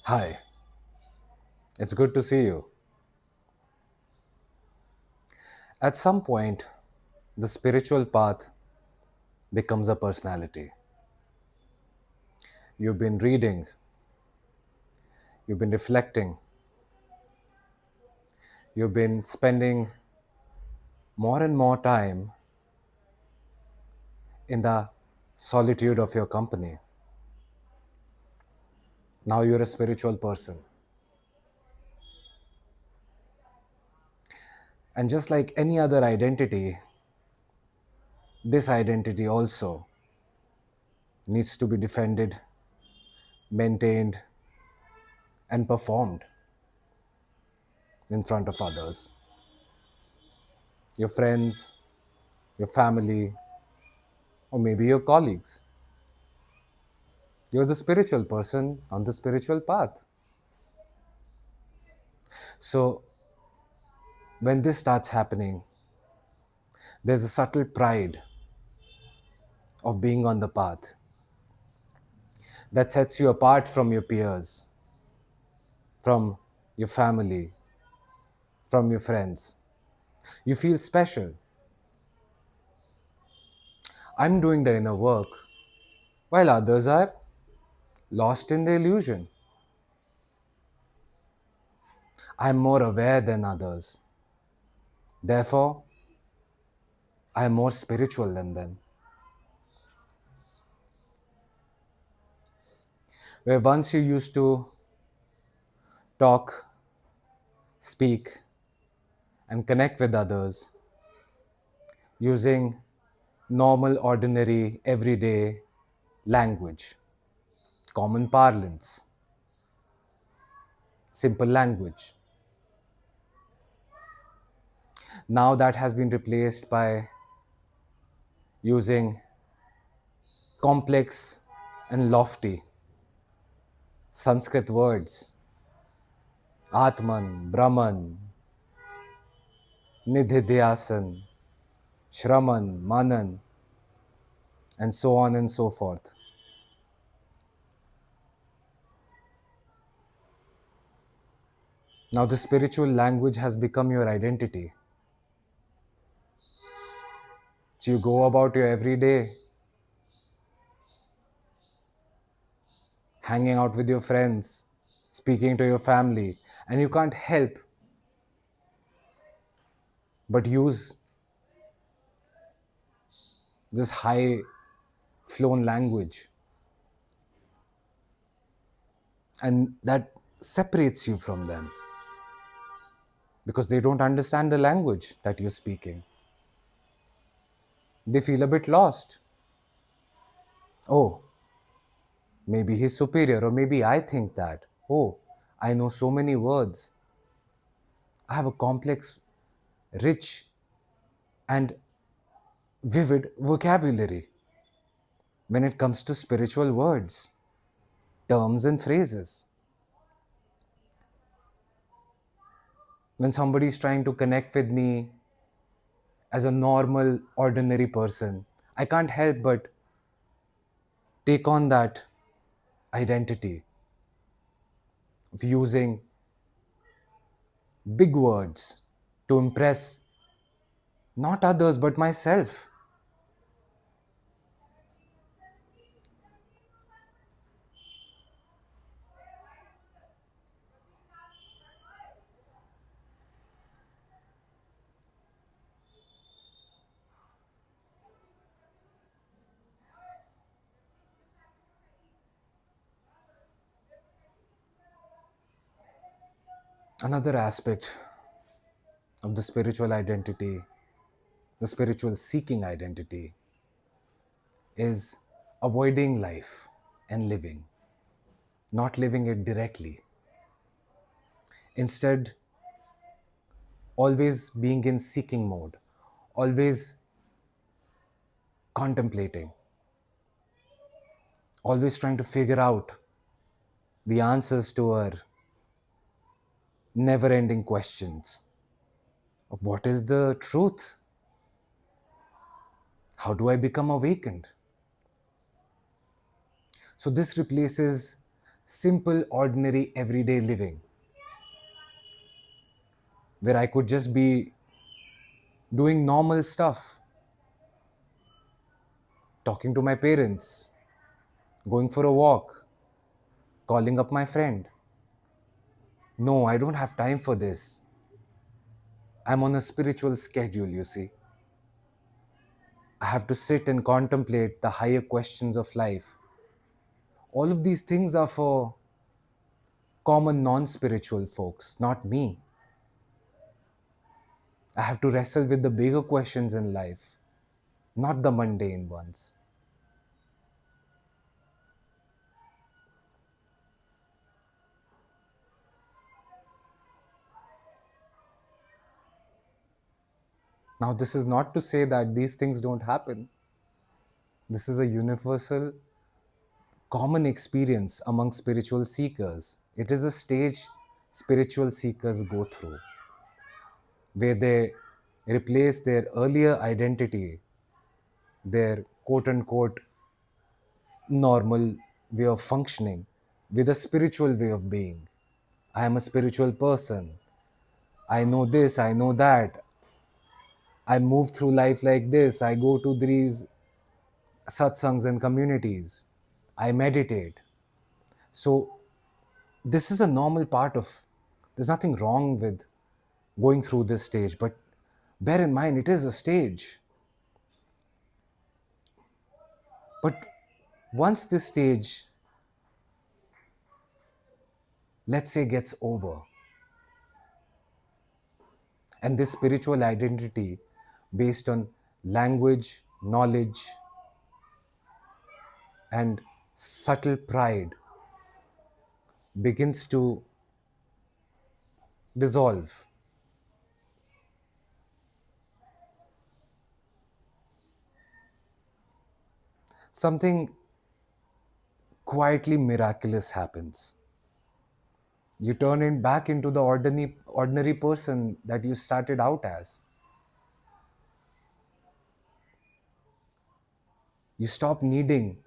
Hi, it's good to see you. At some point, the spiritual path becomes a personality. You've been reading, you've been reflecting, you've been spending more and more time in the solitude of your company. Now you're a spiritual person. And just like any other identity, this identity also needs to be defended, maintained, and performed in front of others. Your friends, your family, or maybe your colleagues. You're the spiritual person on the spiritual path. So, when this starts happening, there's a subtle pride of being on the path that sets you apart from your peers, from your family, from your friends. You feel special. I'm doing the inner work while others are lost in the illusion. I'm more aware than others. Therefore, I'm more spiritual than them. Where once you used to talk, speak, and connect with others using normal, ordinary, everyday language, common parlance, simple language. Now that has been replaced by using complex and lofty Sanskrit words, Atman, Brahman, Nidhidhyasan, Shraman, Manan, and so on and so forth. Now, the spiritual language has become your identity. So, you go about your everyday, hanging out with your friends, speaking to your family, and you can't help but use this high flown language. And that separates you from them because they don't understand the language that you're speaking. They feel a bit lost. Oh, maybe he's superior, or maybe I think that. Oh, I know so many words. I have a complex, rich, and vivid vocabulary when it comes to spiritual words, terms, and phrases. When somebody's trying to connect with me as a normal, ordinary person, I can't help but take on that identity of using big words to impress not others but myself. Another aspect of the spiritual identity, the spiritual seeking identity, is avoiding life and living, not living it directly. Instead, always being in seeking mode, always contemplating, always trying to figure out the answers to our never ending questions of what is the truth? How do I become awakened? So, this replaces simple, ordinary, everyday living, where I could just be doing normal stuff, talking to my parents, going for a walk, calling up my friend. No, I don't have time for this. I'm on a spiritual schedule, you see. I have to sit and contemplate the higher questions of life. All of these things are for common non spiritual folks, not me. I have to wrestle with the bigger questions in life, not the mundane ones. Now, this is not to say that these things don't happen. This is a universal, common experience among spiritual seekers. It is a stage spiritual seekers go through where they replace their earlier identity, their quote unquote normal way of functioning, with a spiritual way of being. I am a spiritual person. I know this, I know that. I move through life like this. I go to these satsangs and communities. I meditate. So, this is a normal part of, there's nothing wrong with going through this stage, but bear in mind it is a stage. But once this stage, let's say, gets over, and this spiritual identity based on language, knowledge, and subtle pride begins to dissolve, something quietly miraculous happens. You turn it back into the ordinary person that you started out as. You stop needing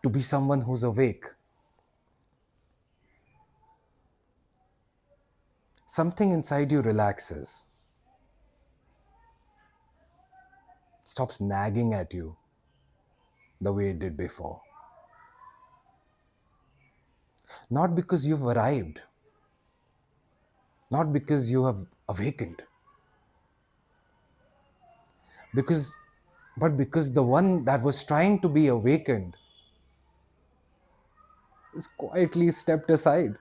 to be someone who's awake. Something inside you relaxes, stops nagging at you the way it did before. Not because you've arrived, not because you have awakened, because but because the one that was trying to be awakened is quietly stepped aside.